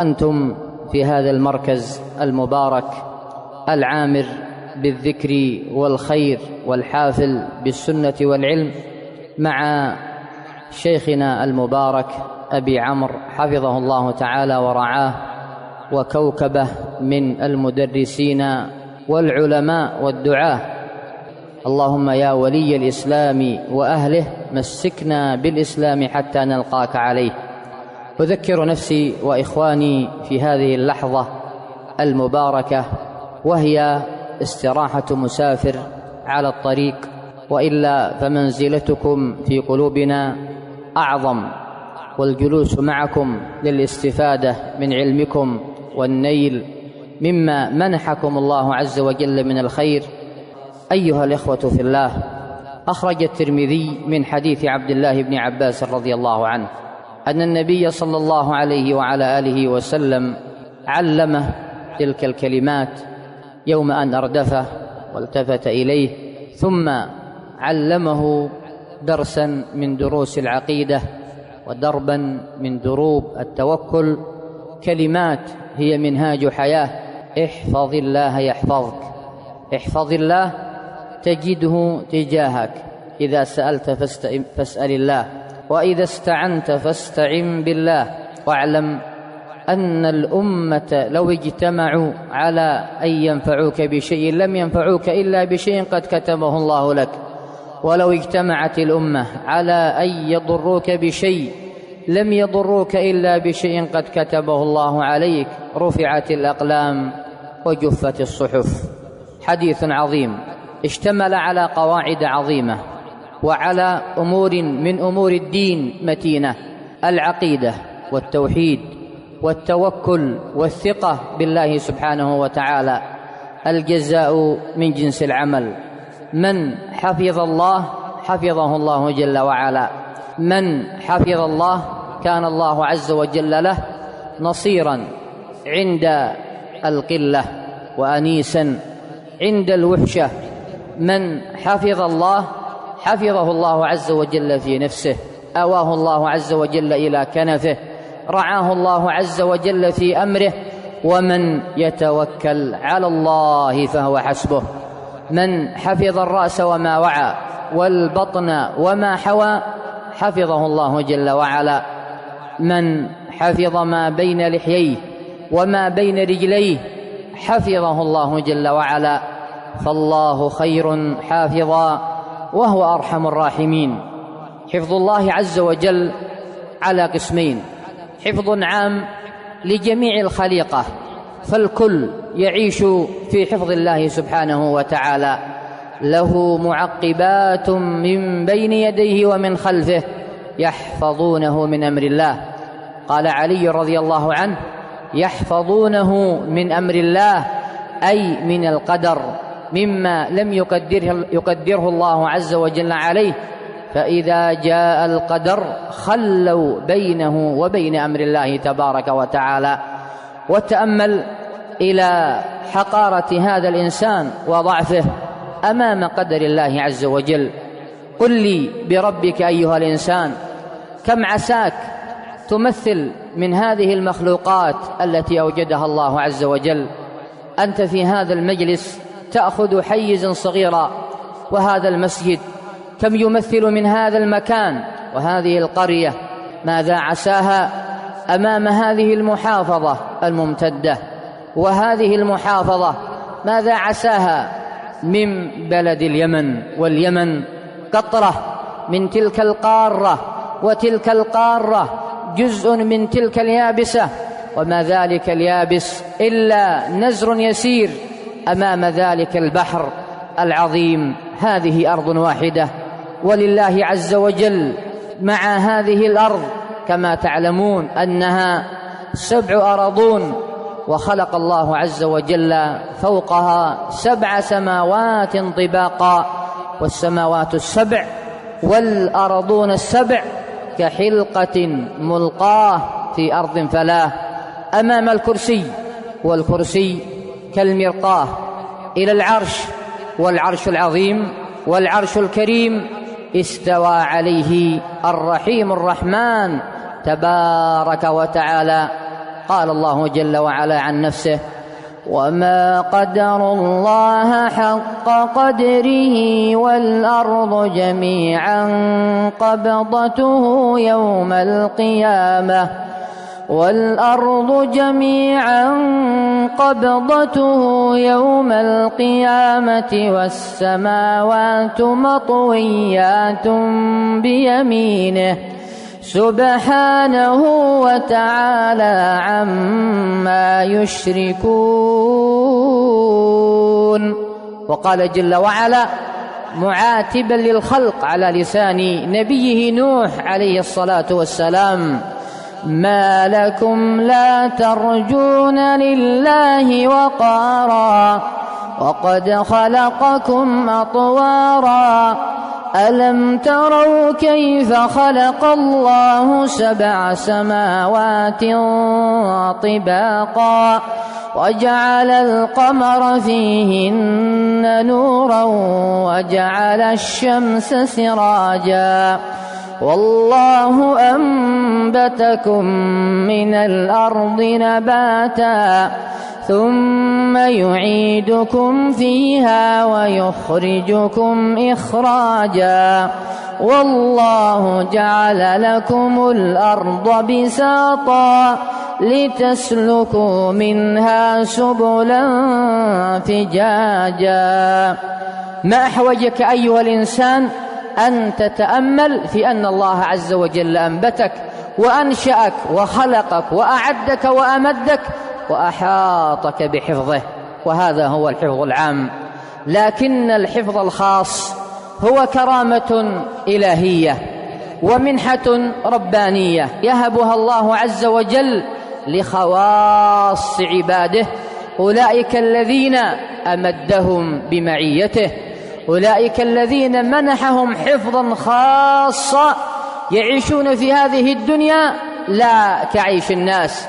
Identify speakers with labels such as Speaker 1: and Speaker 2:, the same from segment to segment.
Speaker 1: أنتم في هذا المركز المبارك العامر بالذكر والخير والحافل بالسنة والعلم مع شيخنا المبارك أبي عمرو حفظه الله تعالى ورعاه، وكوكبه من المدرسين والعلماء والدعاة. اللهم يا ولي الإسلام وأهله مسكنا بالإسلام حتى نلقاك عليه. أذكر نفسي وإخواني في هذه اللحظة المباركة، وهي استراحة مسافر على الطريق، وإلا فمنزلتكم في قلوبنا أعظم، والجلوس معكم للاستفادة من علمكم والنيل مما منحكم الله عز وجل من الخير. أيها الإخوة في الله، أخرج الترمذي من حديث عبد الله بن عباس رضي الله عنه أن النبي صلى الله عليه وعلى آله وسلم علمه تلك الكلمات يوم أن أردفه والتفت إليه، ثم علمه درسا من دروس العقيدة ودربا من دروب التوكل، كلمات هي منهاج حياة: احفظ الله يحفظك، احفظ الله تجده تجاهك، إذا سألت فاسأل الله، وإذا استعنت فاستعن بالله. واعلم أن الأمة لو اجتمعوا على أن ينفعوك بشيء لم ينفعوك إلا بشيء قد كتبه الله لك، ولو اجتمعت الأمة على أن يضروك بشيء لم يضروك إلا بشيء قد كتبه الله عليك. رفعت الأقلام وجفت الصحف. حديث عظيم اشتمل على قواعد عظيمة وعلى أمور من أمور الدين متينة: العقيدة والتوحيد والتوكل والثقة بالله سبحانه وتعالى. الجزاء من جنس العمل، من حفظ الله حفظه الله جل وعلا، من حفظ الله كان الله عز وجل له نصيرا عند القلة وأنيسا عند الوحشة. من حفظ الله حفظه الله عز وجل في نفسه، آواه الله عز وجل إلى كنفه، رعاه الله عز وجل في أمره. ومن يتوكل على الله فهو حسبه. من حفظ الرأس وما وعى والبطن وما حوى حفظه الله جل وعلا. من حفظ ما بين لحييه وما بين رجليه حفظه الله جل وعلا. فالله خير حافظا وهو أرحم الراحمين. حفظ الله عز وجل على قسمين: حفظ عام لجميع الخليقة، فالكل يعيش في حفظ الله سبحانه وتعالى، له معقبات من بين يديه ومن خلفه يحفظونه من أمر الله. قال علي رضي الله عنه: يحفظونه من أمر الله، أي من القدر، مما لم يقدره الله عز وجل عليه، فإذا جاء القدر خلوا بينه وبين أمر الله تبارك وتعالى. وتأمل إلى حقارة هذا الإنسان وضعفه أمام قدر الله عز وجل. قل لي بربك أيها الإنسان، كم عساك تمثل من هذه المخلوقات التي أوجدها الله عز وجل. أنت في هذا المجلس تأخذ حيزا صغيرا، وهذا المسجد كم يمثل من هذا المكان وهذه القرية. ماذا عساها أمام هذه المحافظة الممتدة، وهذه المحافظة ماذا عساها من بلد اليمن، واليمن قطرة من تلك القارة، وتلك القارة جزء من تلك اليابسة، وما ذلك اليابس إلا نزر يسير أمام ذلك البحر العظيم. هذه أرض واحدة، ولله عز وجل مع هذه الأرض كما تعلمون أنها 7 أراضون، وخلق الله عز وجل فوقها 7 سماوات طباقا، والسماوات 7 والأرضون 7 كحلقة ملقاة في أرض فلاة أمام الكرسي، والكرسي كالمرقاة إلى العرش، والعرش العظيم والعرش الكريم استوى عليه الرحيم الرحمن تبارك وتعالى. قال الله جل وعلا عن نفسه: وما قدروا الله حق قدره والأرض جميعا قبضته يوم القيامة والسماوات مطويات بيمينه سبحانه وتعالى عما يشركون. وقال جل وعلا معاتبا للخلق على لسان نبيه نوح عليه الصلاة والسلام: ما لكم لا ترجون لله وقارا وقد خلقكم أطوارا ألم تروا كيف خلق الله 7 سماوات طباقا وجعل القمر فيهن نورا وجعل الشمس سراجا والله أنبتكم من الأرض نباتا ثم يعيدكم فيها ويخرجكم إخراجا والله جعل لكم الأرض بساطا لتسلكوا منها سبلا فجاجا. ما أحوجك أيها الإنسان أن تتأمل في أن الله عز وجل أنبتك وأنشأك وخلقك وأعدك وأمدك وأحاطك بحفظه، وهذا هو الحفظ العام. لكن الحفظ الخاص هو كرامة إلهية ومنحة ربانية يهبها الله عز وجل لخواص عباده، أولئك الذين أمدهم بمعيته، أولئك الذين منحهم حفظا خاصا يعيشون في هذه الدنيا لا كعيش الناس،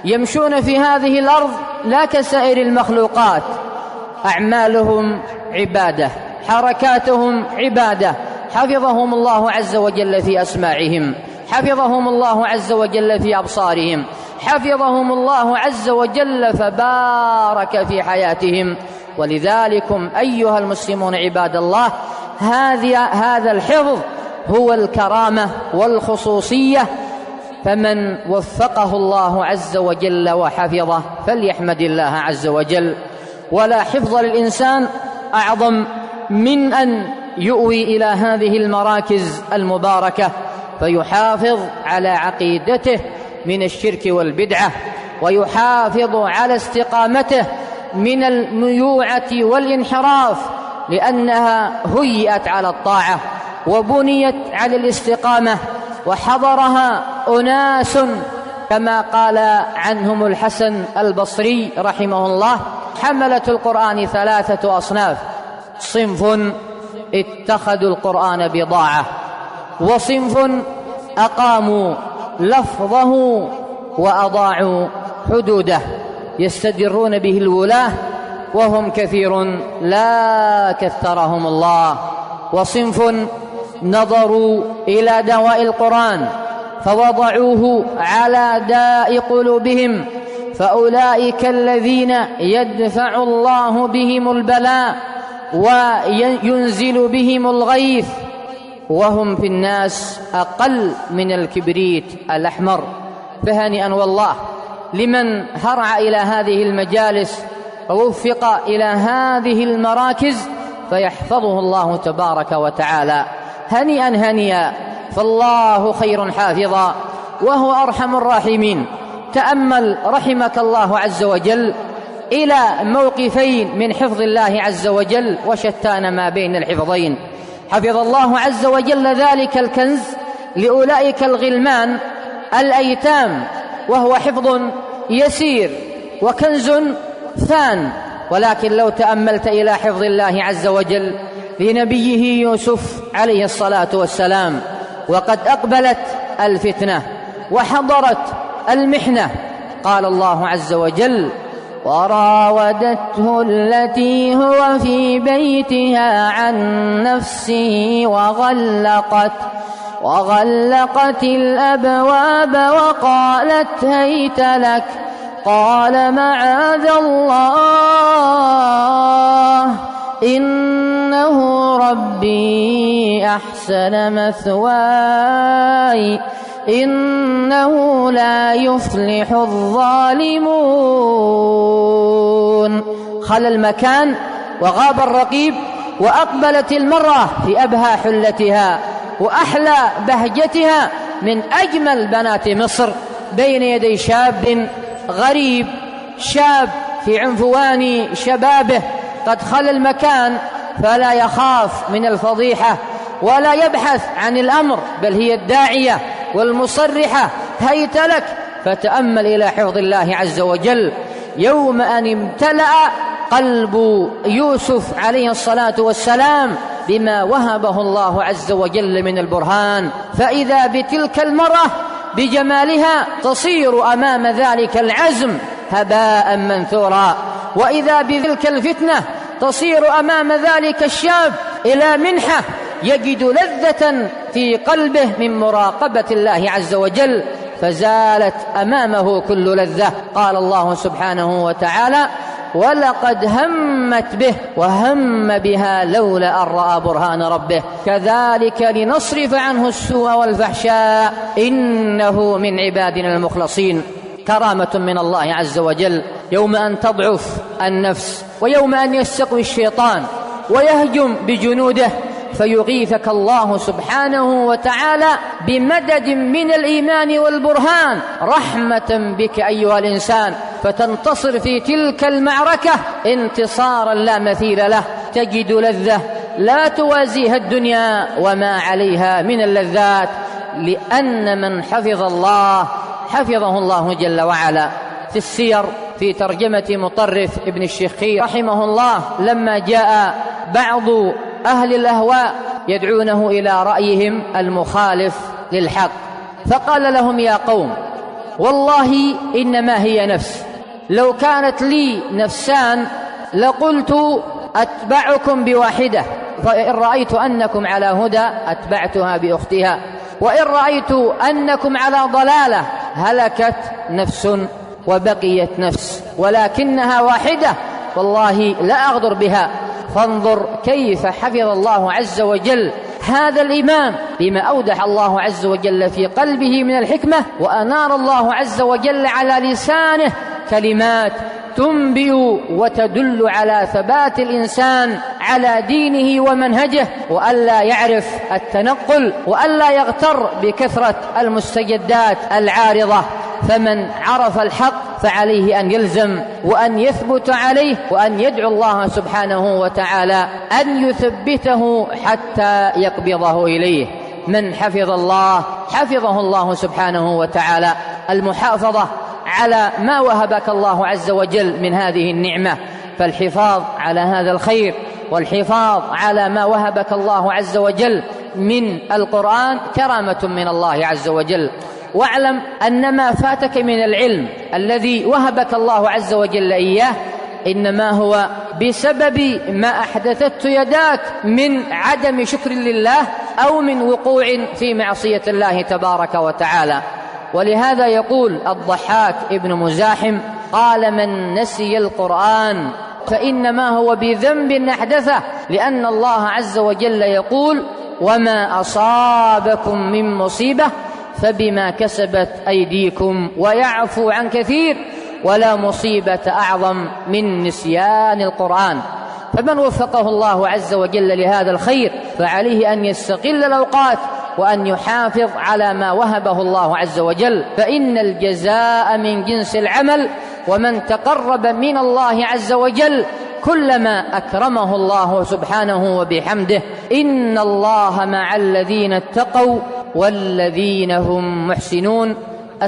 Speaker 1: يمشون في هذه الأرض لا كسائر المخلوقات، أعمالهم عبادة، حركاتهم عبادة، حفظهم الله عز وجل في أسماعهم، حفظهم الله عز وجل في أبصارهم، حفظهم الله عز وجل فبارك في حياتهم. ولذلكم أيها المسلمون عباد الله، هذا الحفظ هو الكرامة والخصوصية، فمن وفقه الله عز وجل وحفظه فليحمد الله عز وجل. ولا حفظ للإنسان أعظم من أن يؤوي إلى هذه المراكز المباركة فيحافظ على عقيدته من الشرك والبدعة، ويحافظ على استقامته من الميوعة والانحراف، لأنها هيئت على الطاعة وبنيت على الاستقامة، وحضرها أناس كما قال عنهم الحسن البصري رحمه الله: حملة القرآن 3 أصناف: صنف اتخذوا القرآن بضاعة، وصنف أقاموا لفظه وأضاعوا حدوده يستدرون به الولاة وهم كثير لا كثرهم الله، وصنف نظروا إلى دواء القرآن فوضعوه على داء قلوبهم، فأولئك الذين يدفع الله بهم البلاء وينزل بهم الغيث، وهم في الناس أقل من الكبريت الأحمر. فهنيئا والله لمن هرع إلى هذه المجالس ووفق إلى هذه المراكز فيحفظه الله تبارك وتعالى. هنيئا هنيئا، فالله خير حافظا وهو أرحم الراحمين. تأمل رحمك الله عز وجل إلى موقفين من حفظ الله عز وجل وشتان ما بين الحفظين. حفظ الله عز وجل ذلك الكنز لأولئك الغلمان الأيتام، وهو حفظ يسير وكنز ثان. ولكن لو تأملت إلى حفظ الله عز وجل لنبيه يوسف عليه الصلاة والسلام، وقد أقبلت الفتنة وحضرت المحنة، قال الله عز وجل: وراودته التي هو في بيتها عن نفسه وغلقت الأبواب وقالت هيت لك قال معاذ الله إنه ربي أحسن مثواي إنه لا يفلح الظالمون. خلى المكان وغاب الرقيب، وأقبلت المرأة في أبهى حلتها وأحلى بهجتها من أجمل بنات مصر بين يدي شاب غريب، شاب في عنفوان شبابه قد خلى المكان، فلا يخاف من الفضيحة ولا يبحث عن الأمر، بل هي الداعية والمصرحة: هيت لك. فتأمل إلى حفظ الله عز وجل يوم أن امتلأ قلب يوسف عليه الصلاة والسلام بما وهبه الله عز وجل من البرهان، فإذا بتلك المرأة بجمالها تصير أمام ذلك العزم هباء منثورا، وإذا بتلك الفتنة تصير أمام ذلك الشاب إلى منحة يجد لذة في قلبه من مراقبة الله عز وجل، فزالت أمامه كل لذة. قال الله سبحانه وتعالى: ولقد همت به وهم بها لولا أن رأى برهان ربه كذلك لنصرف عنه السوء والفحشاء إنه من عبادنا المخلصين. كرامة من الله عز وجل يوم أن تضعف النفس، ويوم أن يستقوي الشيطان ويهجم بجنوده، فيغيثك الله سبحانه وتعالى بمدد من الإيمان والبرهان رحمة بك أيها الإنسان، فتنتصر في تلك المعركة انتصارا لا مثيل له، تجد لذة لا توازيها الدنيا وما عليها من اللذات، لأن من حفظ الله حفظه الله جل وعلا. في السير في ترجمة مطرف ابن الشخير رحمه الله، لما جاء بعض أهل الأهواء يدعونه إلى رأيهم المخالف للحق، فقال لهم: يا قوم، والله إنما هي نفس، لو كانت لي نفسان لقلت أتبعكم بواحدة، فإن رأيت أنكم على هدى أتبعتها بأختها، وإن رأيت أنكم على ضلالة هلكت نفس وبقيت نفس، ولكنها واحدة والله لا أغدر بها. فانظر كيف حفظ الله عز وجل هذا الإمام بما أودح الله عز وجل في قلبه من الحكمة، وأنار الله عز وجل على لسانه كلمات تنبئ وتدل على ثبات الإنسان على دينه ومنهجه، وألا يعرف التنقل، وألا يغتر بكثرة المستجدات العارضة. فمن عرف الحق فعليه أن يلزم وأن يثبت عليه، وأن يدعو الله سبحانه وتعالى أن يثبته حتى يقبضه إليه. من حفظ الله حفظه الله سبحانه وتعالى. المحافظة على ما وهبك الله عز وجل من هذه النعمة، فالحفاظ على هذا الخير والحفاظ على ما وهبك الله عز وجل من القرآن كرامة من الله عز وجل. واعلم أن ما فاتك من العلم الذي وهبك الله عز وجل إياه إنما هو بسبب ما أحدثته يداك من عدم شكر لله أو من وقوع في معصية الله تبارك وتعالى. ولهذا يقول الضحاك ابن مزاحم: قال: من نسي القرآن فإنما هو بذنب أحدثه، لأن الله عز وجل يقول: وما أصابكم من مصيبة فبما كسبت أيديكم ويعفو عن كثير، ولا مصيبة أعظم من نسيان القرآن. فمن وفقه الله عز وجل لهذا الخير فعليه أن يستغل الأوقات وأن يحافظ على ما وهبه الله عز وجل، فإن الجزاء من جنس العمل، ومن تقرب من الله عز وجل كلما أكرمه الله سبحانه وبحمده. إن الله مع الذين اتقوا والذين هم محسنون.